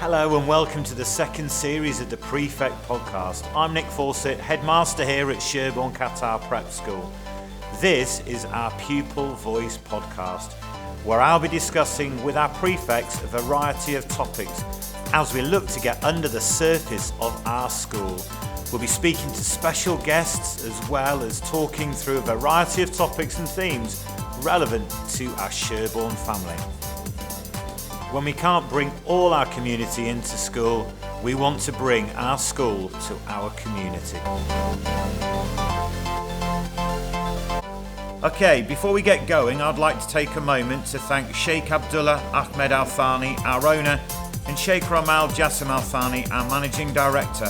Hello and welcome to the second series of the Prefect Podcast. I'm Nick Fawcett, headmaster here at Sherborne Qatar Prep School. This is our Pupil Voice podcast, where I'll be discussing with our prefects a variety of topics as we look to get under the surface of our school. We'll be speaking to special guests as well as talking through a variety of topics and themes relevant to our Sherborne family. When we can't bring all our community into school, we want to bring our school to our community. Okay, before we get going, I'd like to take a moment to thank Sheikh Abdullah Ahmed Al Thani, our owner, and Sheikh Ramal Jassim Al Thani, our managing director,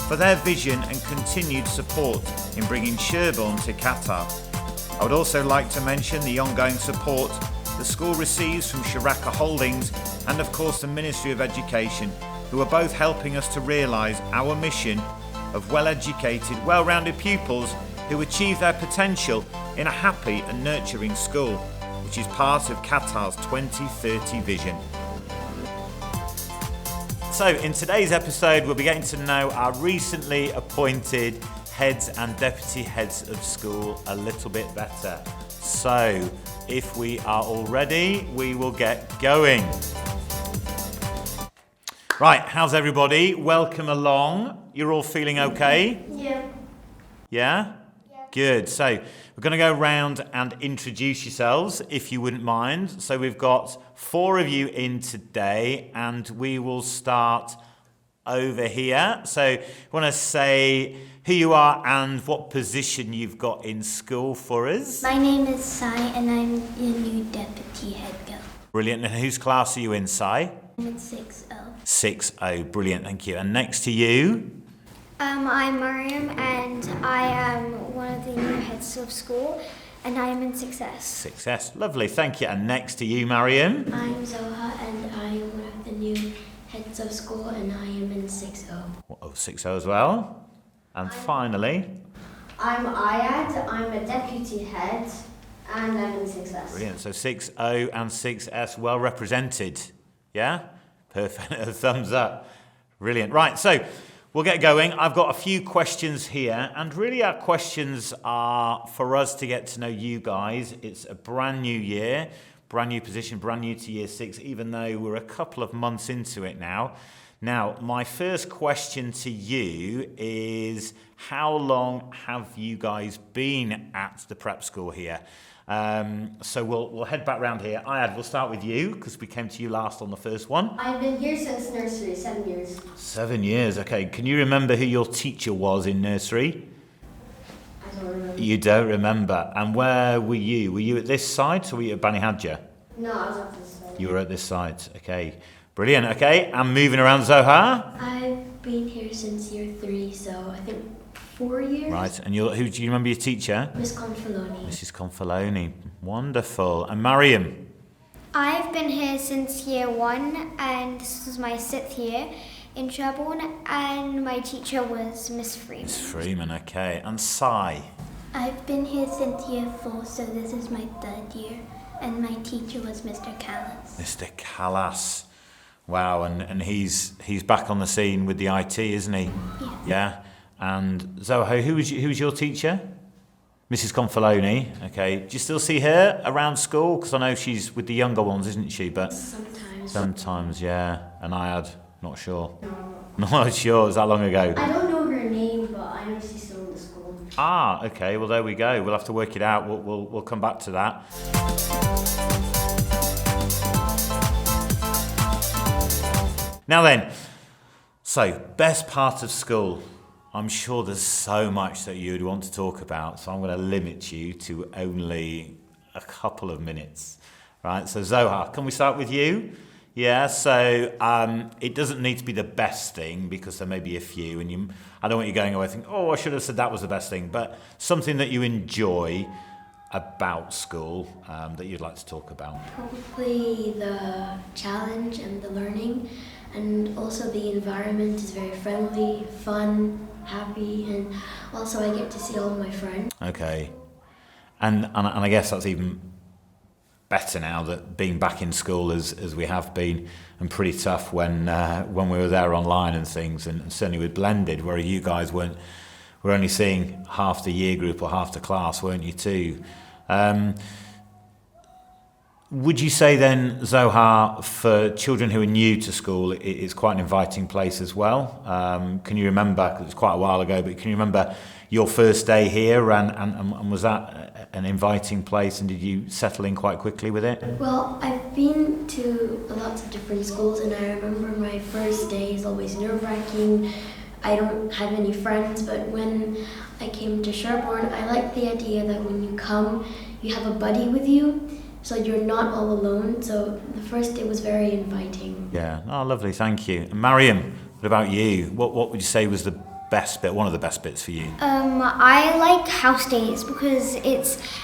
for their vision and continued support in bringing Sherborne to Qatar. I would also like to mention the ongoing support the school receives from Sharaka Holdings and of course the Ministry of Education, who are both helping us to realise our mission of well-educated, well-rounded pupils who achieve their potential in a happy and nurturing school, which is part of Qatar's 2030 vision. So in today's episode, we'll be getting to know our recently appointed heads and deputy heads of school a little bit better. So if we are all ready, we will get going. Right, how's everybody? Welcome along. You're all feeling okay? Yeah. Yeah? Good. So we're going to go around and introduce yourselves, if you wouldn't mind. So we've got 4 of you in today, and we will start over here. So I want to say who you are and what position you've got in school for us. My name is Sai and I'm your new deputy head girl. Brilliant. And whose class are you in, Sai? I'm in 6O. 6O. Brilliant. Thank you. And next to you? I'm Mariam and I am one of the new heads of school and I am in 6S. 6S. Lovely. Thank you. And next to you, Mariam? I'm Zoha and I am one of the new heads of school and I am in 6O. Oh, 6O as well. And finally? I'm Ayad, I'm a deputy head and I'm in 6S. Brilliant. So 6O and 6S well represented. Yeah? Perfect. A thumbs up. Brilliant. Right, so we'll get going. I've got a few questions here, and really our questions are for us to get to know you guys. It's a brand new year, brand new position, brand new to year 6, even though we're a couple of months into it now. Now, my first question to you is, how long have you guys been at the prep school here? So we'll head back round here. Ayad, we'll start with you, because we came to you last on the first one. I've been here since nursery, 7 years. 7 years, okay. Can you remember who your teacher was in nursery? I don't remember. You don't remember. And where were you? Were you at this side, or were you at Bani Hadja? No, I was at this side. You were at this side, okay. Brilliant, okay. And moving around, Zoha? I've been here since year 3, so I think 4 years. Right, and who do you remember your teacher? Miss Confaloni. Mrs. Confaloni. Wonderful. And Mariam? I've been here since year 1 and this was my 6th year in Sherborne and my teacher was Miss Freeman. Miss Freeman, okay. And Sai? I've been here since year 4, so this is my 3rd year and my teacher was Mr. Callas. Mr. Callas. Wow, and he's back on the scene with the IT, isn't he? Yes. Yeah. And Zoho, who was your teacher? Mrs. Confaloni. Okay. Do you still see her around school? Because I know she's with the younger ones, isn't she? But sometimes, yeah. And not sure. No. Not sure. Is that long ago? I don't know her name, but I know she's still in the school. Ah, okay. Well, there we go. We'll have to work it out. We'll come back to that. Now then, so best part of school. I'm sure there's so much that you'd want to talk about, so I'm going to limit you to only a couple of minutes. Right, so Zoha, can we start with you? Yeah, so it doesn't need to be the best thing because there may be a few, and I don't want you going away thinking, oh, I should have said that was the best thing, but something that you enjoy about school that you'd like to talk about. Probably the challenge and the learning, and also the environment is very friendly, fun, happy, and also I get to see all of my friends. Okay, and I guess that's even better now that being back in school as we have been, and pretty tough when we were there online and things, and certainly with blended, where you guys were only seeing half the year group or half the class, weren't you too? Would you say then, Zoha, for children who are new to school, it's quite an inviting place as well? Can you remember, 'cause it was quite a while ago, but can you remember your first day here, and was that an inviting place, and did you settle in quite quickly with it? Well, I've been to lots of different schools, and I remember my first day is always nerve-wracking. I don't have any friends, but when I came to Sherborne, I liked the idea that when you come, you have a buddy with you, so you're not all alone. So the first day was very inviting. Yeah, oh, lovely, thank you. And Mariam, what about you? What would you say was the best bit, one of the best bits for you? I like house days because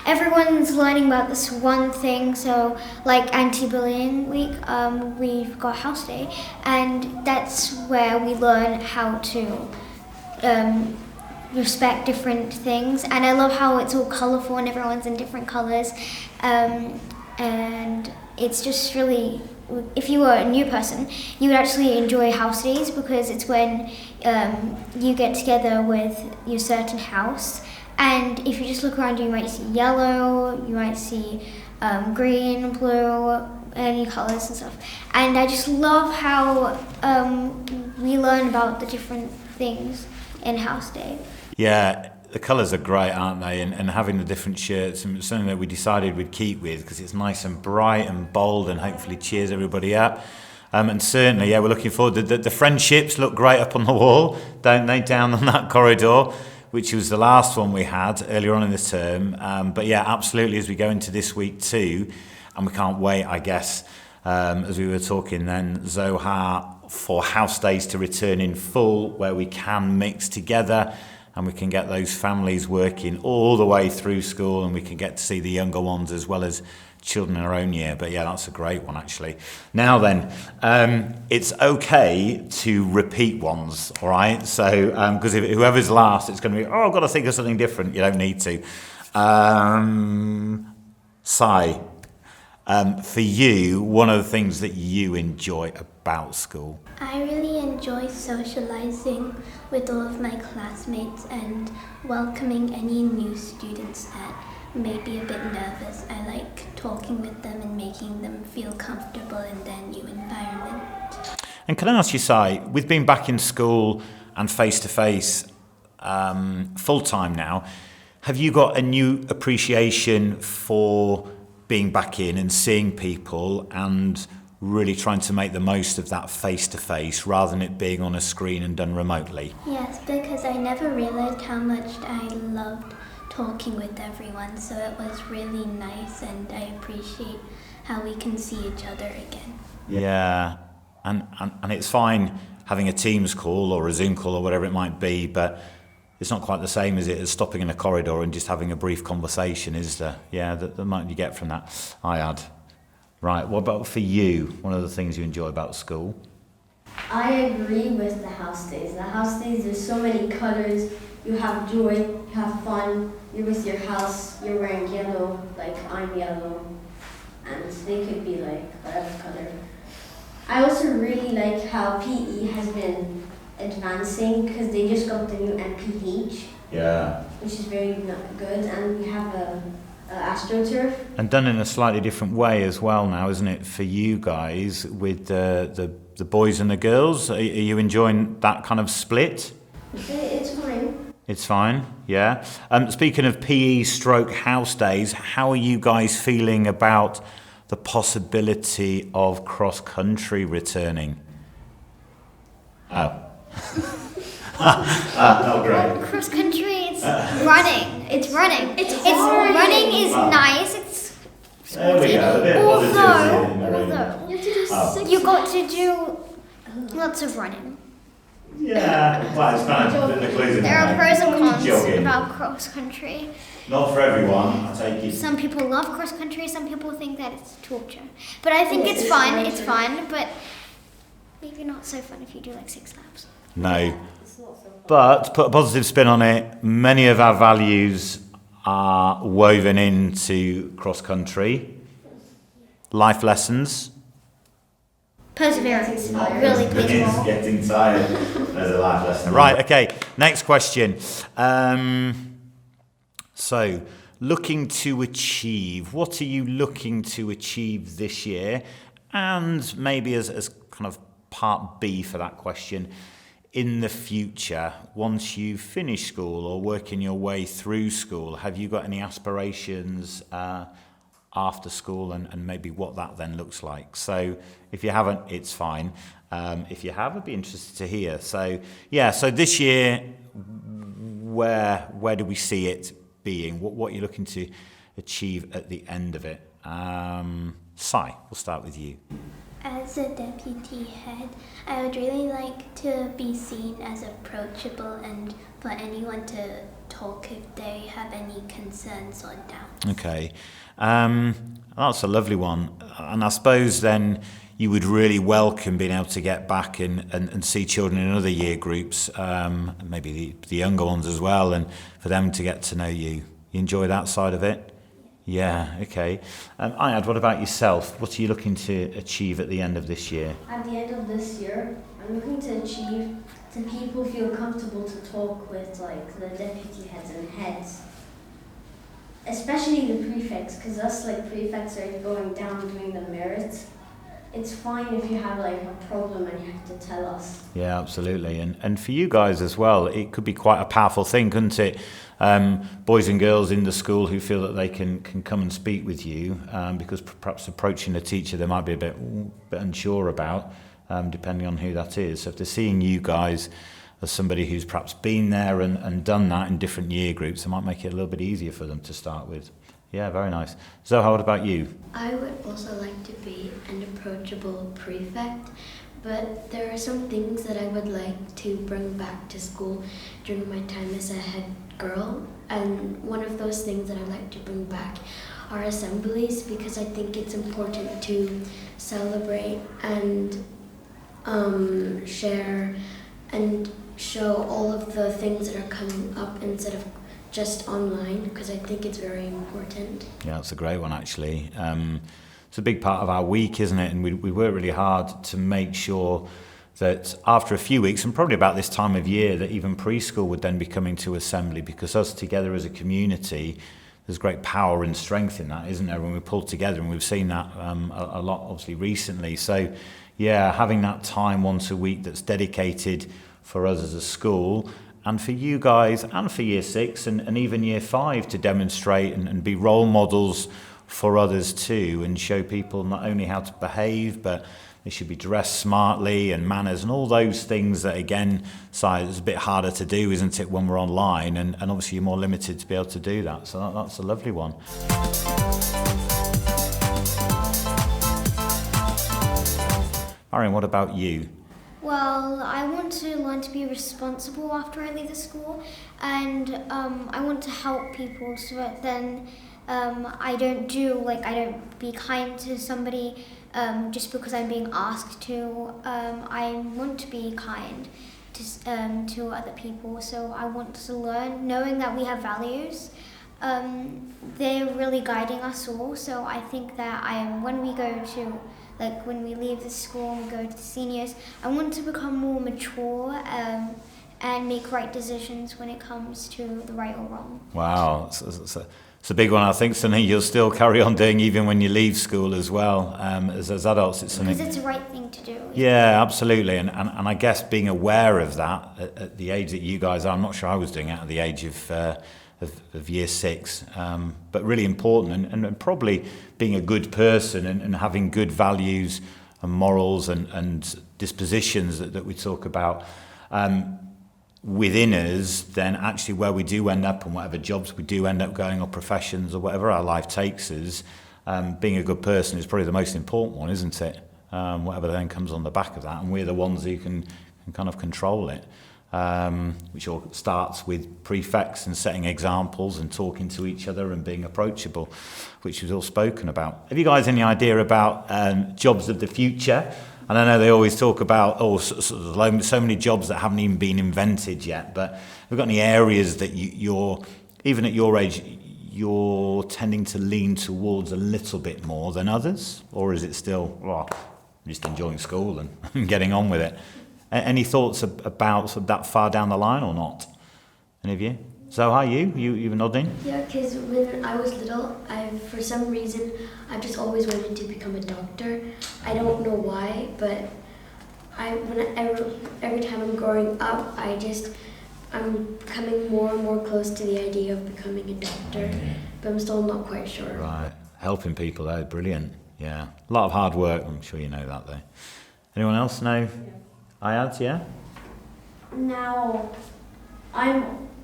everyone's learning about this one thing. So like anti-bullying week, we've got house day, and that's where we learn how to respect different things. And I love how it's all colourful and everyone's in different colours, and it's just really, if you were a new person, you would actually enjoy house days because it's when you get together with your certain house, and if you just look around you might see yellow, you might see green, blue, any colours and stuff. And I just love how we learn about the different things in house day. Yeah, the colours are great, aren't they? And having the different shirts, and it's something that we decided we'd keep with because it's nice and bright and bold and hopefully cheers everybody up. And certainly, yeah, we're looking forward. The friendships look great up on the wall, don't they, down on that corridor, which was the last one we had earlier on in the term. But yeah, absolutely, as we go into this week too, and we can't wait, I guess, as we were talking then, Zoha, for house days to return in full, where we can mix together and we can get those families working all the way through school, and we can get to see the younger ones as well as children in our own year. But yeah, that's a great one actually. Now then, it's okay to repeat ones, all right? So, because if whoever's last, it's going to be, I've got to think of something different. You don't need to. Sai, for you, one of the things that you enjoy about school? I really enjoy socializing with all of my classmates and welcoming any new students that may be a bit nervous. I like talking with them and making them feel comfortable in their new environment. And can I ask you, Sai, with being back in school and face-to-face full-time now, have you got a new appreciation for being back in and seeing people and really trying to make the most of that face-to-face rather than it being on a screen and done remotely? Yes, because I never realized how much I loved talking with everyone, so it was really nice, and I appreciate how we can see each other again. Yeah, and it's fine having a Teams call or a Zoom call or whatever it might be, but it's not quite the same, is it, as stopping in a corridor and just having a brief conversation, is there? Yeah, that might you get from that. I had. Right, what about for you? One of the things you enjoy about school? I agree with the house days. The house days, there's so many colors. You have joy, you have fun, you're with your house, you're wearing yellow, like I'm yellow, and they could be like whatever color. I also really like how PE has been advancing because they just got the new MPH. Yeah. Which is very good, and we have a AstroTurf. And done in a slightly different way as well now, isn't it, for you guys, with the boys and the girls? Are you enjoying that kind of split? It's fine. It's fine, yeah. Speaking of PE stroke house days, how are you guys feeling about the possibility of cross-country returning? Oh. Oh, great. Cross country, it's running. It's running. It's running is nice. It's There we go. A bit of positivity. although you got to do lots of running. Yeah, well, it's kind of the clues in There are pros and cons Jogging. about cross country. Not for everyone, I take it. Some people love cross country. Some people think that it's torture. But I think it's fun. It's fun, but maybe not so fun if you do like 6 laps. No. But to put a positive spin on it, many of our values are woven into cross country. life lessons? Perseverance, really plays a role. Getting tired as a life lesson. Right, okay, next question. So, looking to achieve, what are you looking to achieve this year? And maybe as kind of part B for that question, in the future, once you finish school or working your way through school, have you got any aspirations after school and maybe what that then looks like? So if you haven't, it's fine. If you have, I'd be interested to hear. So yeah, so this year, where do we see it being? What are you looking to achieve at the end of it? Sai, we'll start with you. As a deputy head, I would really like to be seen as approachable and for anyone to talk if they have any concerns or doubts. Okay, that's a lovely one. And I suppose then you would really welcome being able to get back and see children in other year groups, maybe the younger ones as well, and for them to get to know you. You enjoy that side of it? Yeah, okay. Ayad, what about yourself? What are you looking to achieve at the end of this year? At the end of this year, I'm looking to achieve to people feel comfortable to talk with like the deputy heads and heads. Especially the prefects, because us like prefects are going down doing the merits. It's fine if you have like a problem and you have to tell us. Yeah, absolutely. And for you guys as well, it could be quite a powerful thing, couldn't it? Boys and girls in the school who feel that they can come and speak with you because perhaps approaching a teacher they might be a bit unsure about, depending on who that is. So if they're seeing you guys as somebody who's perhaps been there and done that in different year groups, it might make it a little bit easier for them to start with. Yeah, very nice. Zoha, what about you? I would also like to be an approachable prefect, but there are some things that I would like to bring back to school during my time as a head girl. And one of those things that I'd like to bring back are assemblies, because I think it's important to celebrate and share and show all of the things that are coming up instead of just online, because I think it's very important. Yeah, it's a great one actually. It's a big part of our week, isn't it? And we work really hard to make sure that after a few weeks, and probably about this time of year, that even preschool would then be coming to assembly, because us together as a community, there's great power and strength in that, isn't there, when we pull together, and we've seen that a lot obviously recently. So yeah, having that time once a week that's dedicated for us as a school, and for you guys, and for year 6 and even year 5 to demonstrate and be role models for others too, and show people not only how to behave, but they should be dressed smartly and manners and all those things that, again, it's a bit harder to do, isn't it, when we're online, and obviously you're more limited to be able to do that. So that's a lovely one. Mariam, what about you? Well, I want to learn to be responsible after I leave the school, and I want to help people so that then I don't be kind to somebody just because I'm being asked to. I want to be kind to other people, so I want to learn, knowing that we have values. They're really guiding us all, so I think that when we leave the school and go to the seniors, I want to become more mature and make right decisions when it comes to the right or wrong. Wow, it's a big one. I think something you'll still carry on doing even when you leave school as well. As adults, it's something... Because it's the right thing to do. Yeah, absolutely. And I guess being aware of that at the age that you guys are, I'm not sure I was doing it at the age of year 6, but really important, and probably being a good person and having good values and morals and dispositions that we talk about within us, then actually where we do end up and whatever jobs we do end up going, or professions or whatever our life takes us, being a good person is probably the most important one, isn't it? Whatever then comes on the back of that, and we're the ones who can kind of control it. Which all starts with prefects and setting examples and talking to each other and being approachable, which was all spoken about. Have you guys any idea about jobs of the future? And I know they always talk about so many jobs that haven't even been invented yet, but have you got any areas that you're, even at your age, you're tending to lean towards a little bit more than others? Or is it still, well, I'm just enjoying school and getting on with it? Any thoughts about sort of that far down the line or not? Any of you? Zoha, you were nodding? Yeah, because when I was little, for some reason, I've just always wanted to become a doctor. I don't know why, but every time I'm growing up, I'm coming more and more close to the idea of becoming a doctor, but I'm still not quite sure. Right, helping people, though, brilliant. Yeah, a lot of hard work. I'm sure you know that, though. Anyone else know? Ayad, yeah. Now,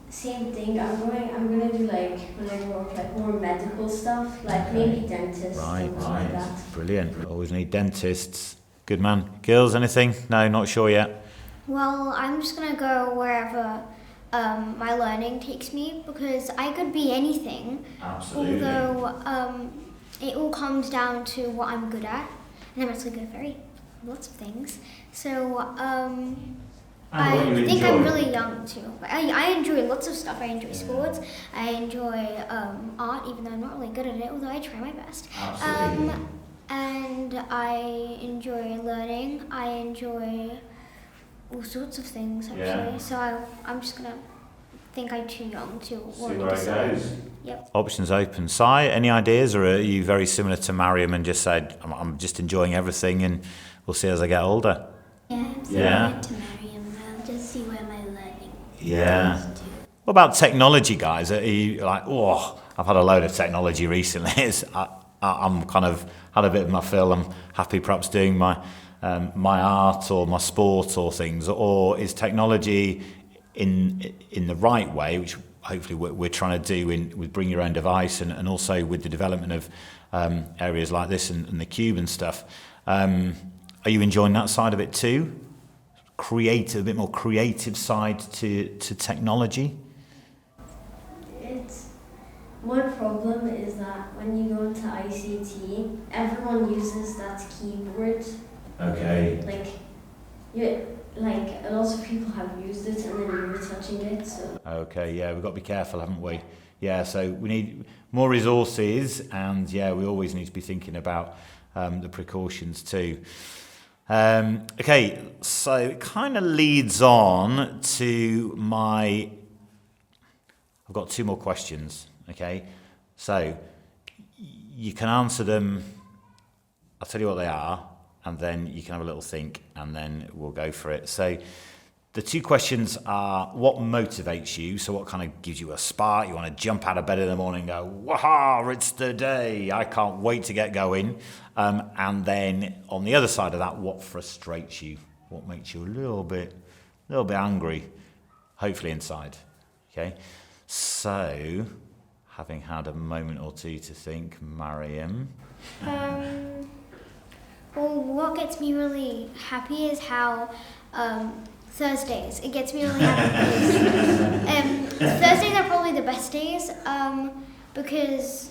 same thing. I'm gonna do like when I grow up like more medical stuff, like maybe dentists. Right, like that. Brilliant. Always need dentists. Good man. Girls, anything? No, not sure yet. Well, I'm just gonna go wherever my learning takes me, because I could be anything. Absolutely. Although it all comes down to what I'm good at, and I'm actually good at lots of things. So I think I'm really young too. I enjoy lots of stuff. I enjoy sports. I enjoy art, even though I'm not really good at it, although I try my best. Absolutely. And I enjoy learning. I enjoy all sorts of things, actually. Yeah. So I'm just gonna think I'm too young to See where it goes. Yep. Options open. Si, any ideas, or are you very similar to Mariam and just said, I'm just enjoying everything and we'll see as I get older? Yeah, I'm Yeah. similar to Mariam. I'll just see where my learning Yeah. goes to. What about technology, guys? Are you like, I've had a load of technology recently. I'm kind of had a bit of my fill. I'm happy perhaps doing my art or my sport or things. Or is technology in the right way, which hopefully we're trying to do with Bring Your Own Device and also with the development of areas like this and the Cube and stuff. Are you enjoying that side of it too? A bit more creative side to technology? One problem is that when you go into ICT, everyone uses that keyboard. Okay. Like a lot of people have used it and then you're touching it. So. Okay, yeah, we've got to be careful, haven't we? Yeah, so we need more resources, and yeah, we always need to be thinking about the precautions too. Okay, so it kind of leads on to I've got two more questions, okay? So you can answer them, I'll tell you what they are, and then you can have a little think, and then we'll go for it. So the two questions are, what motivates you? So what kind of gives you a spark? You want to jump out of bed in the morning and go, wow, it's the day. I can't wait to get going. And then on the other side of that, what frustrates you? What makes you a little bit angry, hopefully inside. Okay. So having had a moment or two to think, Mariam. Well, what gets me really happy is how Thursdays. It gets me really happy because Thursdays are probably the best days because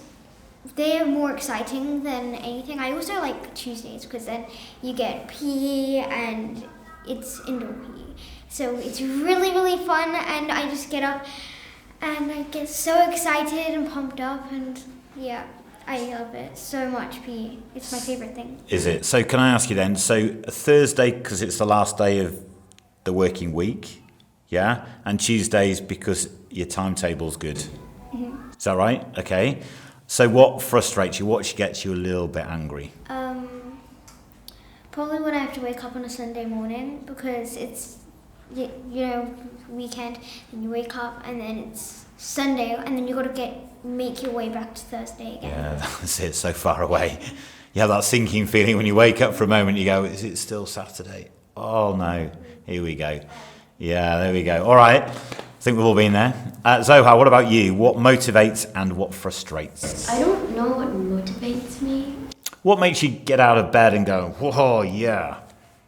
they're more exciting than anything. I also like Tuesdays because then you get PE and it's indoor PE. So it's really, really fun, and I just get up and I get so excited and pumped up, and yeah. I love it so much, PE. It's my favourite thing. Is it? So can I ask you then, so Thursday, because it's the last day of the working week, yeah? And Tuesdays because your timetable's good. Mm-hmm. Is that right? Okay. So what frustrates you? What gets you a little bit angry? Probably when I have to wake up on a Sunday morning because it's, weekend, and you wake up and then it's Sunday, and then you got to make your way back to Thursday again. Yeah, that's it, so far away. You have that sinking feeling when you wake up for a moment, you go, is it still Saturday? Oh no, here we go. Yeah, there we go. All right, I think we've all been there. Zoha, what about you? What motivates and what frustrates? I don't know what motivates me. What makes you get out of bed and go, whoa, yeah?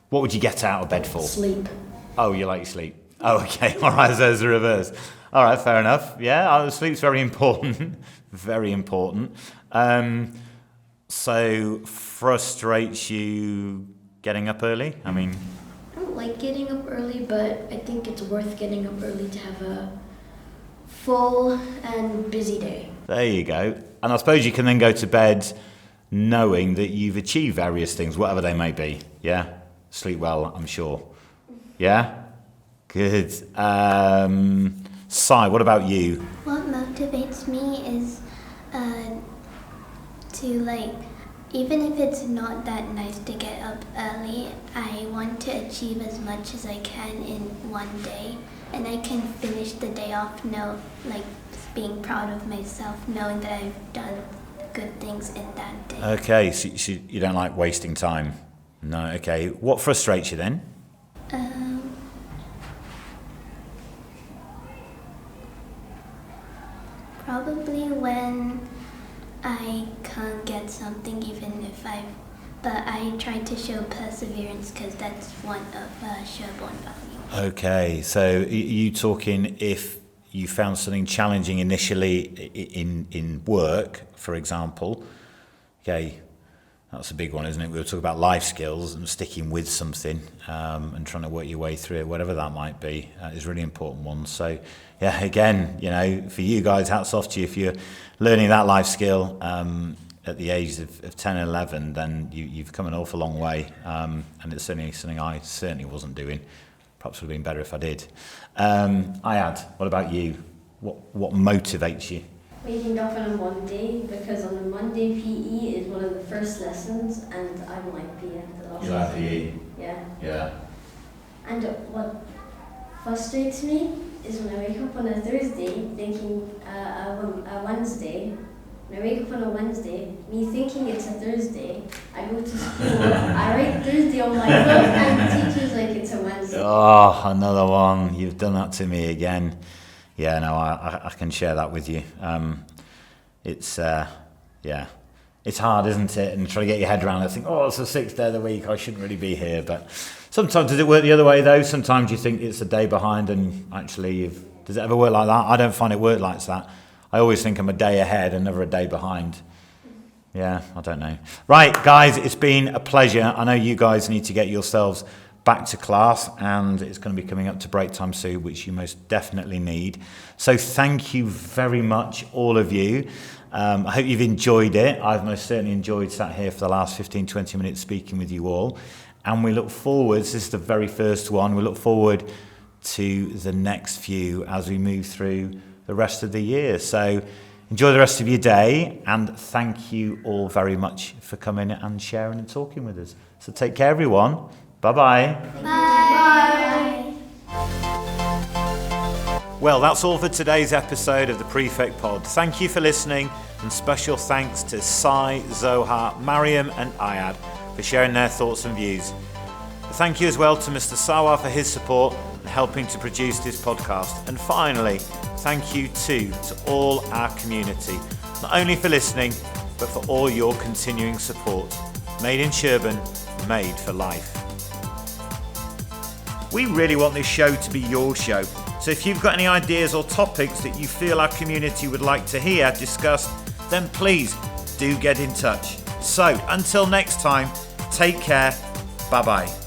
What would you get out of bed for? Sleep. Oh, you like your sleep. Oh, okay, all right, so there's the reverse. All right, fair enough. Yeah, sleep's very important. Very important. So, frustrates you getting up early? I mean... I don't like getting up early, but I think it's worth getting up early to have a full and busy day. There you go. And I suppose you can then go to bed knowing that you've achieved various things, whatever they may be. Yeah? Sleep well, I'm sure. Yeah? Good. Sai, what about you? What motivates me is to like, even if it's not that nice to get up early, I want to achieve as much as I can in one day, and I can finish the day off being proud of myself, knowing that I've done good things in that day. Okay, so you don't like wasting time? No, okay. What frustrates you then? Probably when I can't get something, but I try to show perseverance because that's one of Sherborne values. Okay, so you talking if you found something challenging initially in work, for example. Okay, that's a big one, isn't it? We were talking about life skills and sticking with something and trying to work your way through it, whatever that might be, is a really important one. So, yeah, again, for you guys, hats off to you. If you're learning that life skill at the age of 10 and 11, then you've come an awful long way, and it's certainly something I certainly wasn't doing. Perhaps it would have been better if I did. Ayad, what about you? What motivates you? Waking up on a Monday, because on a Monday PE is one of the first lessons, and I don't like PE. You like PE? Yeah. Yeah. And what frustrates me is when I wake up on a Thursday thinking a Wednesday. When I wake up on a Wednesday, me thinking it's a Thursday, I go to school, I write Thursday on my book, and the teacher's like, it's a Wednesday. Oh, another one. You've done that to me again. Yeah, no, I can share that with you. It's hard, isn't it? And try to get your head around it. Think, it's the 6th day of the week, I shouldn't really be here. But sometimes does it work the other way, though? Sometimes you think it's a day behind and actually does it ever work like that? I don't find it work like that. I always think I'm a day ahead and never a day behind. Yeah, I don't know. Right, guys, it's been a pleasure. I know you guys need to get yourselves back to class, and it's going to be coming up to break time soon, which you most definitely need. So thank you very much, all of you. I hope you've enjoyed it. I've most certainly enjoyed sat here for the last 15-20 minutes speaking with you all, and we look forward, this is the very first one, we look forward to the next few as we move through the rest of the year. So enjoy the rest of your day, and thank you all very much for coming and sharing and talking with us. So take care, everyone. Bye-bye. Bye. Well, that's all for today's episode of the Prefect Pod. Thank you for listening, and special thanks to Sai, Zoha, Mariam and Ayad for sharing their thoughts and views. Thank you as well to Mr. Sawa for his support and helping to produce this podcast. And finally, thank you too to all our community, not only for listening, but for all your continuing support. Made in Sherborne, made for life. We really want this show to be your show. So if you've got any ideas or topics that you feel our community would like to hear discussed, then please do get in touch. So until next time, take care. Bye-bye.